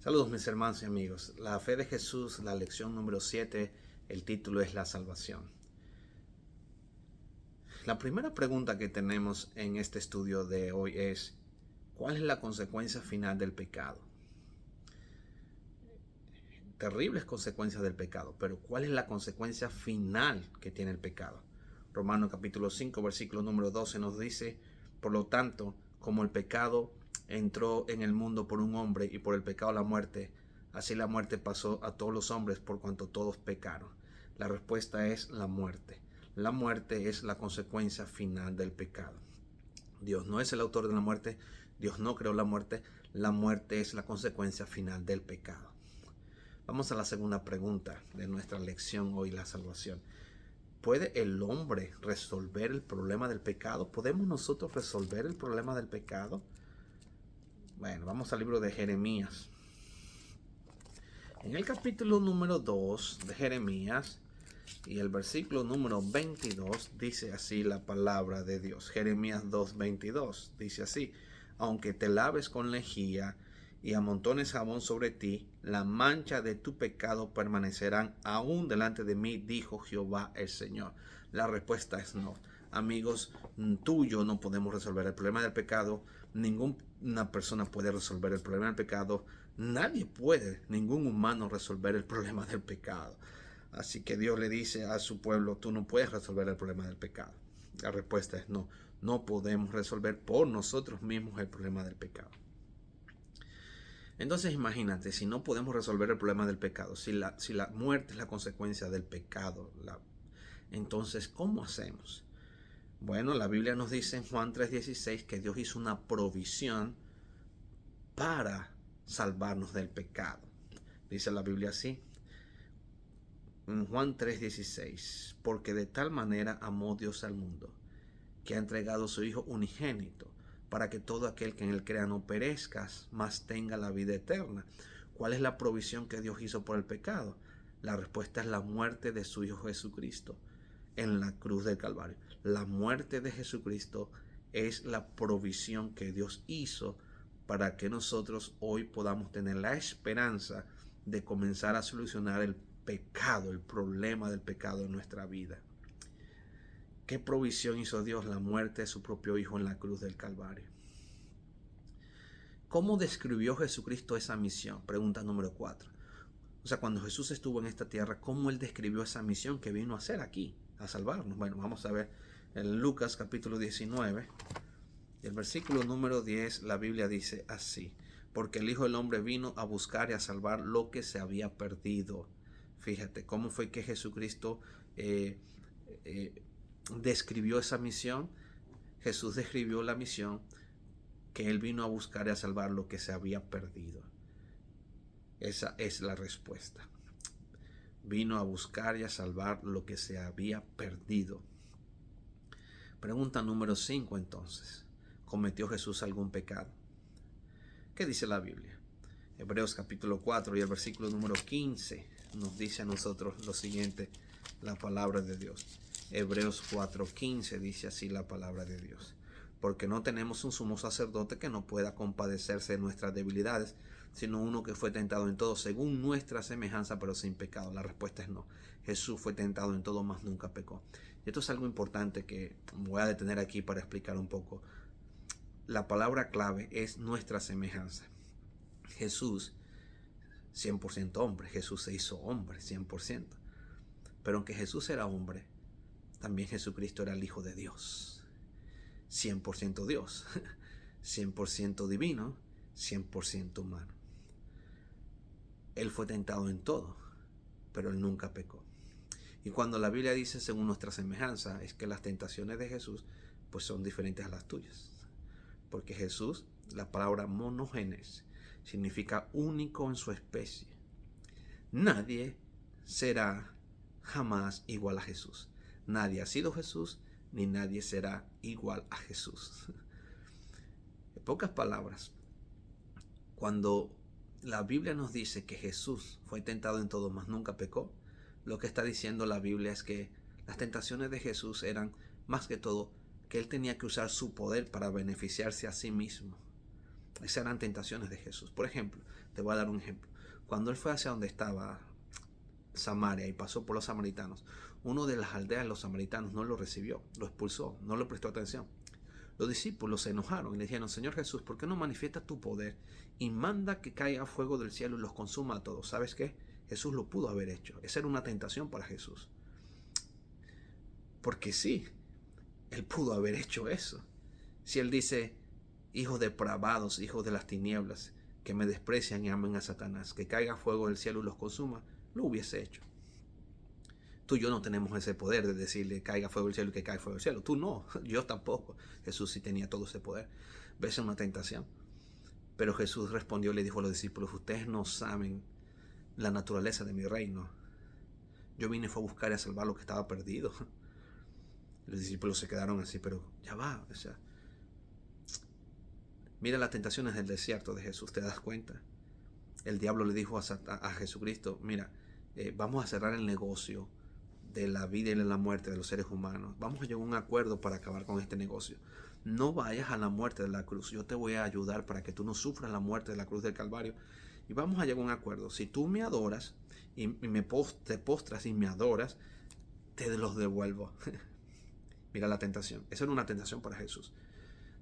Saludos mis hermanos y amigos. La fe de Jesús, la lección número 7, el título es la salvación. La primera pregunta que tenemos en este estudio de hoy es, ¿cuál es la consecuencia final del pecado? Terribles consecuencias del pecado, pero ¿cuál es la consecuencia final que tiene el pecado? Romanos capítulo 5, versículo número 12 nos dice, por lo tanto, como el pecado entró en el mundo por un hombre y por el pecado la muerte, así la muerte pasó a todos los hombres por cuanto todos pecaron. La respuesta es la muerte. La muerte es la consecuencia final del pecado. Dios no es el autor de la muerte, Dios no creó la muerte es la consecuencia final del pecado. Vamos a la segunda pregunta de nuestra lección hoy, la salvación. ¿Puede el hombre resolver el problema del pecado? ¿Podemos nosotros resolver el problema del pecado? Bueno, vamos al libro de Jeremías. En el capítulo número 2 de Jeremías y el versículo número 22 dice así la palabra de Dios. Jeremías 2:22 dice así: aunque te laves con lejía y amontones jabón sobre ti, la mancha de tu pecado permanecerán aún delante de mí, dijo Jehová el Señor. La respuesta es no. Amigos, tú y yo no podemos resolver el problema del pecado. Ninguna persona puede resolver el problema del pecado. Nadie puede, ningún humano, resolver el problema del pecado. Así que Dios le dice a su pueblo, tú no puedes resolver el problema del pecado. La respuesta es no. No podemos resolver por nosotros mismos el problema del pecado. Entonces imagínate, si no podemos resolver el problema del pecado, si la muerte es la consecuencia del pecado, entonces ¿cómo hacemos? Bueno, la Biblia nos dice en Juan 3:16 que Dios hizo una provisión para salvarnos del pecado. Dice la Biblia así, en Juan 3:16, porque de tal manera amó Dios al mundo, que ha entregado a su Hijo unigénito, para que todo aquel que en él crea no perezca, mas tenga la vida eterna. ¿Cuál es la provisión que Dios hizo por el pecado? La respuesta es la muerte de su Hijo Jesucristo en la cruz del Calvario. La muerte de Jesucristo es la provisión que Dios hizo para que nosotros hoy podamos tener la esperanza de comenzar a solucionar el pecado, el problema del pecado en nuestra vida. ¿Qué provisión hizo Dios? La muerte de su propio Hijo en la cruz del Calvario. ¿Cómo describió Jesucristo esa misión? Pregunta número 4. O sea, cuando Jesús estuvo en esta tierra, ¿cómo Él describió esa misión que vino a hacer aquí? A salvarnos. Bueno, vamos a ver en Lucas capítulo 19, el versículo número 10, la Biblia dice así: porque el Hijo del Hombre vino a buscar y a salvar lo que se había perdido. Fíjate, ¿cómo fue que Jesucristo describió esa misión? Jesús describió la misión que Él vino a buscar y a salvar lo que se había perdido. Esa es la respuesta. Vino a buscar y a salvar lo que se había perdido. Pregunta número 5 entonces. ¿Cometió Jesús algún pecado? ¿Qué dice la Biblia? Hebreos capítulo 4 y el versículo número 15 nos dice a nosotros lo siguiente, la palabra de Dios. Hebreos 4:15 dice así la palabra de Dios: porque no tenemos un sumo sacerdote que no pueda compadecerse de nuestras debilidades, sino uno que fue tentado en todo según nuestra semejanza, pero sin pecado. La respuesta es no. Jesús fue tentado en todo, mas nunca pecó. Y esto es algo importante que voy a detener aquí para explicar un poco. La palabra clave es nuestra semejanza. Jesús, 100% hombre, Jesús se hizo hombre, 100%. Pero aunque Jesús era hombre, también Jesucristo era el Hijo de Dios. 100% Dios, 100% divino, 100% humano. Él fue tentado en todo, pero Él nunca pecó. Y cuando la Biblia dice según nuestra semejanza, es que las tentaciones de Jesús pues son diferentes a las tuyas. Porque Jesús, la palabra monógenes, significa único en su especie. Nadie será jamás igual a Jesús. Nadie ha sido Jesús, ni nadie será igual a Jesús. En pocas palabras, cuando la Biblia nos dice que Jesús fue tentado en todo, mas nunca pecó, lo que está diciendo la Biblia es que las tentaciones de Jesús eran más que todo que Él tenía que usar su poder para beneficiarse a sí mismo. Esas eran tentaciones de Jesús. Por ejemplo, te voy a dar un ejemplo. Cuando él fue hacia donde estaba Samaria y pasó por los samaritanos, uno de las aldeas de los samaritanos no lo recibió, lo expulsó, no le prestó atención. Los discípulos se enojaron y le dijeron: Señor Jesús, ¿por qué no manifiestas tu poder y manda que caiga fuego del cielo y los consuma a todos? ¿Sabes qué? Jesús lo pudo haber hecho. Esa era una tentación para Jesús. Porque sí, él pudo haber hecho eso. Si él dice: hijos depravados, hijos de las tinieblas, que me desprecian y aman a Satanás, que caiga fuego del cielo y los consuma, lo hubiese hecho. Tú y yo no tenemos ese poder de decirle caiga fuego del cielo y que caiga fuego del cielo. Tú no, yo tampoco. Jesús sí tenía todo ese poder. ¿Ves? Una tentación. Pero Jesús respondió y le dijo a los discípulos: ustedes no saben la naturaleza de mi reino. Yo vine fue a buscar y a salvar lo que estaba perdido. Los discípulos se quedaron así, pero ya va. O sea, mira las tentaciones del desierto de Jesús, ¿te das cuenta? El diablo le dijo a Jesucristo: mira, vamos a cerrar el negocio de la vida y de la muerte de los seres humanos. Vamos a llegar a un acuerdo para acabar con este negocio. No vayas a la muerte de la cruz. Yo te voy a ayudar para que tú no sufras la muerte de la cruz del Calvario. Y vamos a llegar a un acuerdo. Si tú me adoras y te postras y me adoras, te los devuelvo. Mira la tentación. Esa era una tentación para Jesús.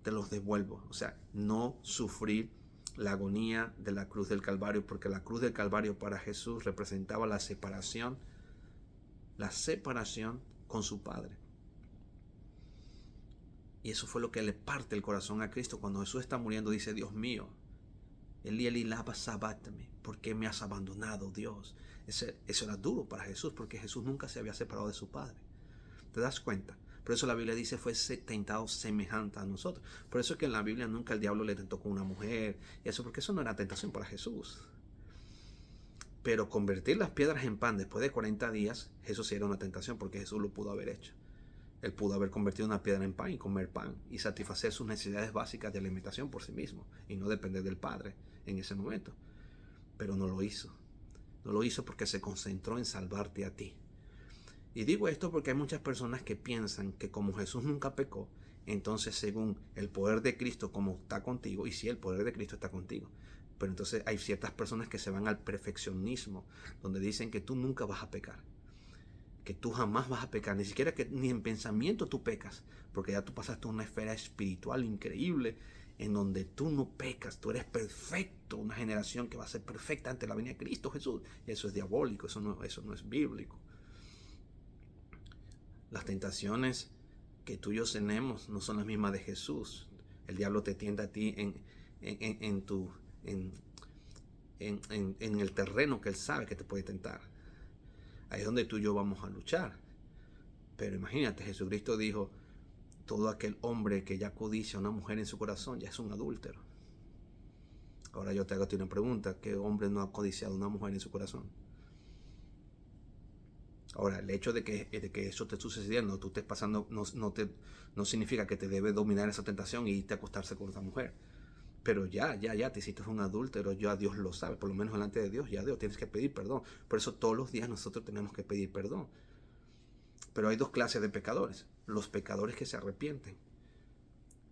Te los devuelvo. O sea, no sufrir la agonía de la cruz del Calvario, porque la cruz del Calvario para Jesús representaba la separación con su Padre. Y eso fue lo que le parte el corazón a Cristo. Cuando Jesús está muriendo, dice: Dios mío, Elí, Elí, lama sabachthani, ¿por qué me has abandonado, Dios? Eso era duro para Jesús, porque Jesús nunca se había separado de su Padre. ¿Te das cuenta? Por eso la Biblia dice: fue tentado semejante a nosotros. Por eso es que en la Biblia nunca el diablo le tentó con una mujer. Y eso, porque eso no era tentación para Jesús. Pero convertir las piedras en pan después de 40 días, eso sí era una tentación, porque Jesús lo pudo haber hecho. Él pudo haber convertido una piedra en pan y comer pan y satisfacer sus necesidades básicas de alimentación por sí mismo y no depender del Padre en ese momento. Pero no lo hizo. No lo hizo porque se concentró en salvarte a ti. Y digo esto porque hay muchas personas que piensan que como Jesús nunca pecó, entonces según el poder de Cristo como está contigo, y sí, el poder de Cristo está contigo, pero entonces hay ciertas personas que se van al perfeccionismo, donde dicen que tú nunca vas a pecar, que tú jamás vas a pecar, ni siquiera que ni en pensamiento tú pecas, porque ya tú pasaste a una esfera espiritual increíble en donde tú no pecas, tú eres perfecto, una generación que va a ser perfecta ante la venida de Cristo Jesús. Y eso es diabólico, eso no es bíblico. Las tentaciones que tú y yo tenemos no son las mismas de Jesús. El diablo te tienta a ti en el terreno que él sabe que te puede tentar. Ahí es donde tú y yo vamos a luchar. Pero imagínate, Jesucristo dijo: todo aquel hombre que ya codicia a una mujer en su corazón ya es un adúltero. Ahora yo te hago una pregunta: ¿qué hombre no ha codiciado a una mujer en su corazón? Ahora, el hecho de que eso te esté sucediendo, tú estés pasando, no significa que te debe dominar esa tentación y irte a acostarse con otra mujer. Pero ya te hiciste un adúltero, ya Dios lo sabe, por lo menos delante de Dios, ya Dios, tienes que pedir perdón. Por eso todos los días nosotros tenemos que pedir perdón. Pero hay dos clases de pecadores: los pecadores que se arrepienten,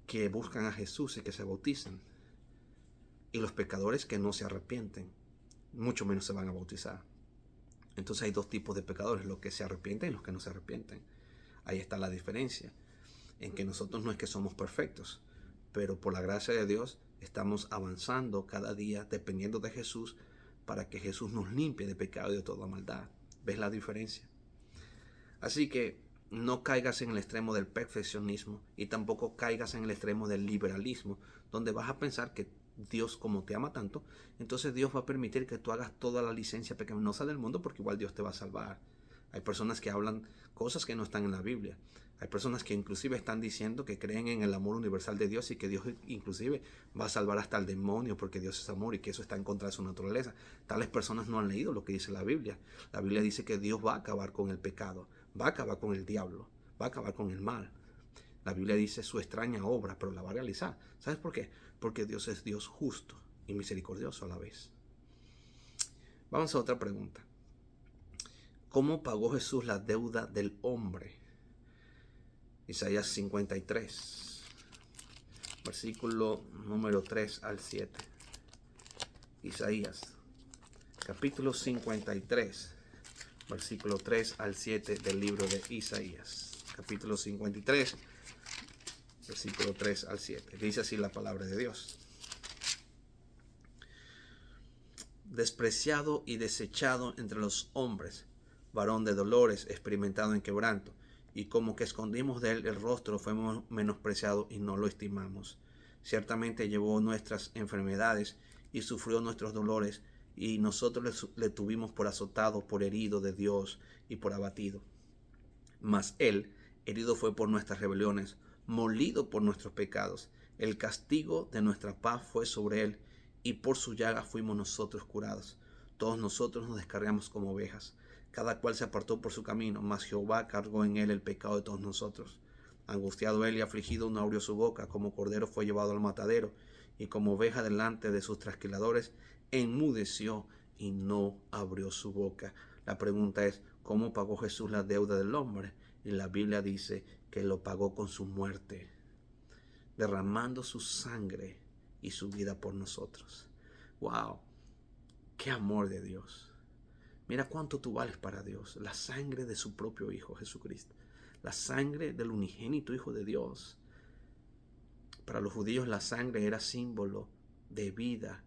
que buscan a Jesús y que se bautizan, y los pecadores que no se arrepienten, mucho menos se van a bautizar. Entonces hay dos tipos de pecadores: los que se arrepienten y los que no se arrepienten. Ahí está la diferencia, en que nosotros no es que somos perfectos, pero por la gracia de Dios estamos avanzando cada día dependiendo de Jesús, para que Jesús nos limpie de pecado y de toda maldad. ¿Ves la diferencia? Así que no caigas en el extremo del perfeccionismo y tampoco caigas en el extremo del liberalismo, donde vas a pensar que Dios, como te ama tanto, entonces Dios va a permitir que tú hagas toda la licencia pecaminosa del mundo, porque igual Dios te va a salvar. Hay personas que hablan cosas que no están en la Biblia. Hay personas que inclusive están diciendo que creen en el amor universal de Dios y que Dios inclusive va a salvar hasta al demonio, porque Dios es amor y que eso está en contra de su naturaleza. Tales personas no han leído lo que dice la Biblia. La Biblia dice que Dios va a acabar con el pecado, va a acabar con el diablo, va a acabar con el mal. La Biblia dice su extraña obra, pero la va a realizar. ¿Sabes por qué? Porque Dios es Dios justo y misericordioso a la vez. Vamos a otra pregunta. ¿Cómo pagó Jesús la deuda del hombre? Isaías 53. versículo número 3 al 7. Isaías, capítulo 53, versículo 3 al 7 del libro de Isaías. Capítulo 53, versículo 3 al 7. Dice así la palabra de Dios. Despreciado y desechado entre los hombres, varón de dolores, experimentado en quebranto, y como que escondimos de él el rostro, fue menospreciado y no lo estimamos. Ciertamente llevó nuestras enfermedades y sufrió nuestros dolores, y nosotros le tuvimos por azotado, por herido de Dios y por abatido. Mas él herido fue por nuestras rebeliones, molido por nuestros pecados. El castigo de nuestra paz fue sobre él, y por su llaga fuimos nosotros curados. Todos nosotros nos descargamos como ovejas, cada cual se apartó por su camino, mas Jehová cargó en él el pecado de todos nosotros. Angustiado él y afligido, no abrió su boca, como cordero fue llevado al matadero, y como oveja delante de sus trasquiladores, enmudeció y no abrió su boca. La pregunta es, ¿cómo pagó Jesús la deuda del hombre? Y la Biblia dice que lo pagó con su muerte, derramando su sangre y su vida por nosotros. ¡Wow! ¡Qué amor de Dios! Mira cuánto tú vales para Dios. La sangre de su propio Hijo Jesucristo. La sangre del unigénito Hijo de Dios. Para los judíos la sangre era símbolo de vida.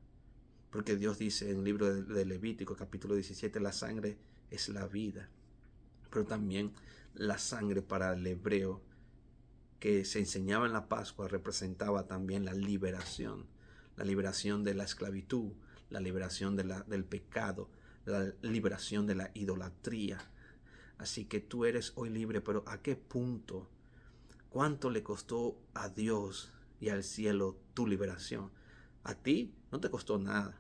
Porque Dios dice en el libro de Levítico capítulo 17, la sangre es la vida. Pero también la sangre para el hebreo que se enseñaba en la Pascua representaba también la liberación de la esclavitud, la liberación del pecado, la liberación de la idolatría. Así que tú eres hoy libre, pero ¿a qué punto? ¿Cuánto le costó a Dios y al cielo tu liberación? A ti no te costó nada.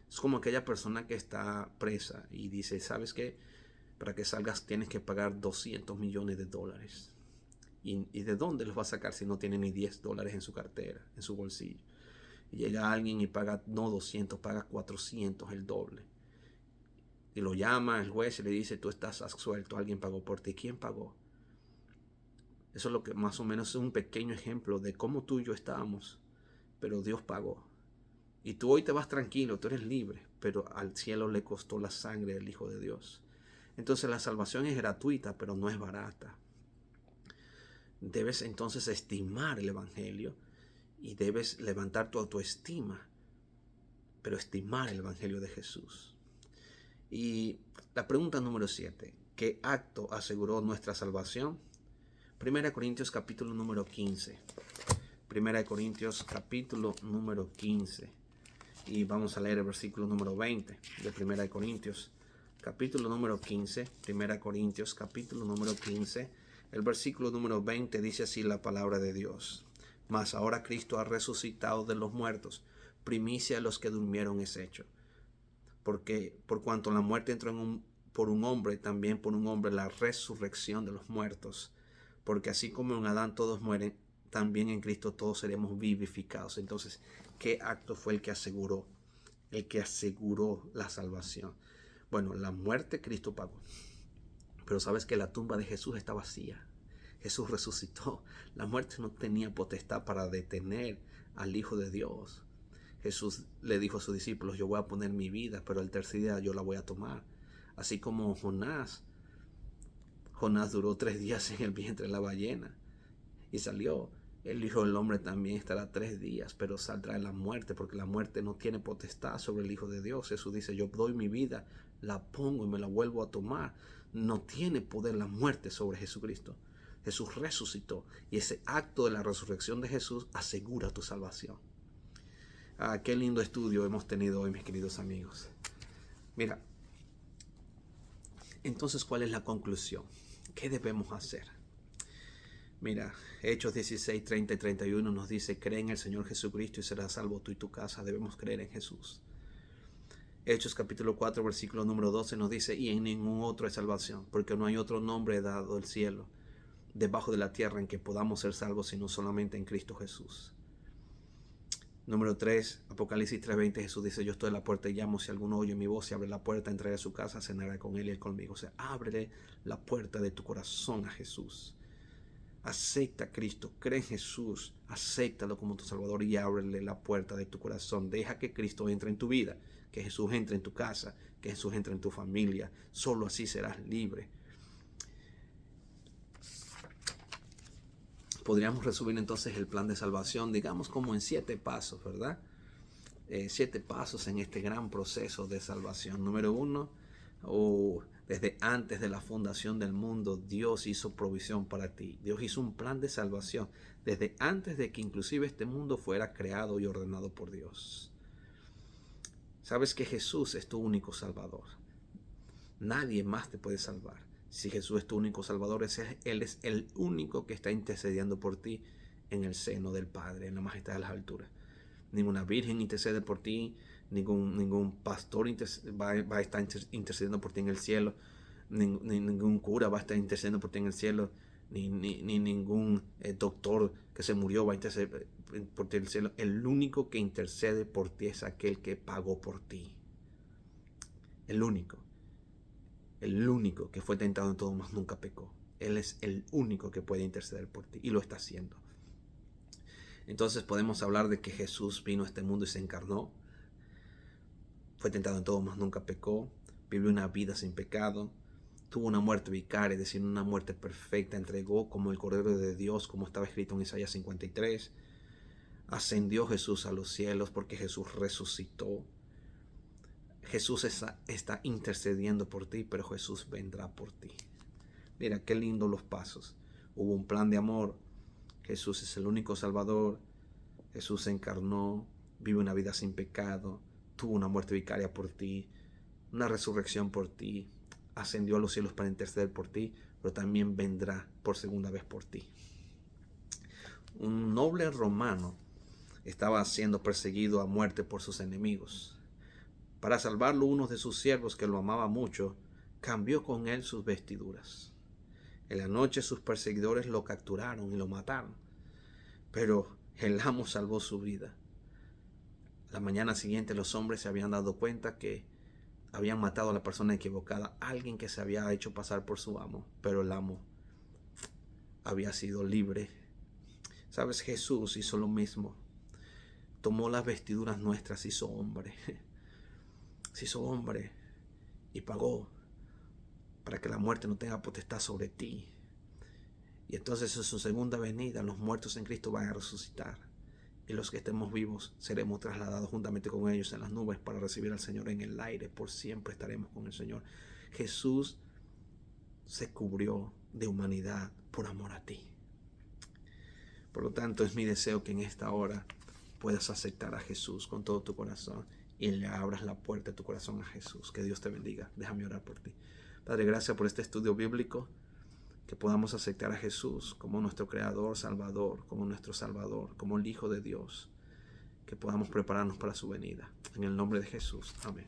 Es como aquella persona que está presa y dice, ¿sabes qué? Para que salgas tienes que pagar $200 millones. ¿Y de dónde los va a sacar si no tiene ni $10 en su cartera, en su bolsillo? Y llega alguien y paga no 200, paga 400, el doble. Y lo llama el juez y le dice, tú estás absuelto, alguien pagó por ti. ¿Quién pagó? Eso es lo que más o menos es un pequeño ejemplo de cómo tú y yo estábamos, pero Dios pagó. Y tú hoy te vas tranquilo, tú eres libre, pero al cielo le costó la sangre del Hijo de Dios. Entonces la salvación es gratuita, pero no es barata. Debes entonces estimar el Evangelio y debes levantar tu autoestima, pero estimar el Evangelio de Jesús. Y la pregunta número 7, ¿qué acto aseguró nuestra salvación? 1 Corintios capítulo número 15. 1 Corintios capítulo número 15. Y vamos a leer el versículo número 20 de 1 Corintios capítulo número 15. 1 Corintios capítulo número 15. El versículo número 20 dice así la palabra de Dios. Mas ahora Cristo ha resucitado de los muertos, primicia de los que durmieron es hecho. Porque por cuanto la muerte entró por un hombre, también por un hombre la resurrección de los muertos. Porque así como en Adán todos mueren, también en Cristo todos seremos vivificados. Entonces, ¿qué acto fue el que aseguró? El que aseguró la salvación. Bueno, la muerte Cristo pagó. Pero sabes que la tumba de Jesús está vacía. Jesús resucitó. La muerte no tenía potestad para detener al Hijo de Dios. Jesús le dijo a sus discípulos, yo voy a poner mi vida, pero el tercer día yo la voy a tomar. Así como Jonás duró 3 días en el vientre de la ballena y salió. El Hijo del Hombre también estará 3 días, pero saldrá en la muerte, porque la muerte no tiene potestad sobre el Hijo de Dios. Jesús dice, yo doy mi vida, la pongo y me la vuelvo a tomar. No tiene poder la muerte sobre Jesucristo. Jesús resucitó y ese acto de la resurrección de Jesús asegura tu salvación. Qué lindo estudio hemos tenido hoy, mis queridos amigos. Mira, entonces, ¿cuál es la conclusión? ¿Qué debemos hacer? Mira, Hechos 16, 30 y 31 nos dice, cree en el Señor Jesucristo y serás salvo tú y tu casa. Debemos creer en Jesús. Hechos capítulo 4, versículo número 12 nos dice, y en ningún otro hay salvación, porque no hay otro nombre dado del cielo, debajo de la tierra, en que podamos ser salvos, sino solamente en Cristo Jesús. Número 3, Apocalipsis 3:20, Jesús dice, yo estoy a la puerta y llamo, si alguno oye mi voz y abre la puerta, entraré a su casa, cenaré con él y él conmigo. O sea, ábrele la puerta de tu corazón a Jesús. Acepta a Cristo, cree en Jesús, acéptalo como tu Salvador y ábrele la puerta de tu corazón. Deja que Cristo entre en tu vida, que Jesús entre en tu casa, que Jesús entre en tu familia. Solo así serás libre. Podríamos resumir entonces el plan de salvación, digamos como en 7 pasos, ¿verdad? 7 pasos en este gran proceso de salvación. Número 1, desde antes de la fundación del mundo, Dios hizo provisión para ti. Dios hizo un plan de salvación desde antes de que inclusive este mundo fuera creado y ordenado por Dios. Sabes que Jesús es tu único Salvador. Nadie más te puede salvar. Si Jesús es tu único Salvador, Él es el único que está intercediendo por ti en el seno del Padre, en la majestad de las alturas. Ninguna virgen intercede por ti, ningún pastor va a estar intercediendo por ti en el cielo, ningún cura va a estar intercediendo por ti en el cielo, ni ningún doctor que se murió va a interceder por ti en el cielo. El único que intercede por ti es aquel que pagó por ti. El único que fue tentado en todo, mas nunca pecó. Él es el único que puede interceder por ti y lo está haciendo. Entonces podemos hablar de que Jesús vino a este mundo y se encarnó. Fue tentado en todo, mas nunca pecó. Vivió una vida sin pecado. Tuvo una muerte vicaria, es decir, una muerte perfecta. Entregó como el Cordero de Dios, como estaba escrito en Isaías 53. Ascendió Jesús a los cielos porque Jesús resucitó. Jesús está intercediendo por ti, pero Jesús vendrá por ti. Mira qué lindo los pasos. Hubo un plan de amor. Jesús es el único Salvador. Jesús se encarnó, vive una vida sin pecado, tuvo una muerte vicaria por ti, una resurrección por ti, ascendió a los cielos para interceder por ti, pero también vendrá por segunda vez por ti. Un noble romano estaba siendo perseguido a muerte por sus enemigos. Para salvarlo, uno de sus siervos, que lo amaba mucho, cambió con él sus vestiduras. En la noche sus perseguidores lo capturaron y lo mataron, pero el amo salvó su vida. La mañana siguiente los hombres se habían dado cuenta que habían matado a la persona equivocada, alguien que se había hecho pasar por su amo, pero el amo había sido libre. ¿Sabes? Jesús hizo lo mismo. Tomó las vestiduras nuestras, se hizo hombre y pagó para que la muerte no tenga potestad sobre ti. Y entonces en su segunda venida los muertos en Cristo van a resucitar, y los que estemos vivos seremos trasladados juntamente con ellos en las nubes para recibir al Señor en el aire. Por siempre estaremos con el Señor. Jesús se cubrió de humanidad por amor a ti. Por lo tanto, es mi deseo que en esta hora puedas aceptar a Jesús con todo tu corazón y le abras la puerta de tu corazón a Jesús. Que Dios te bendiga. Déjame orar por ti. Padre, gracias por este estudio bíblico, que podamos aceptar a Jesús como nuestro Creador, Salvador, como nuestro Salvador, como el Hijo de Dios, que podamos prepararnos para su venida. En el nombre de Jesús. Amén.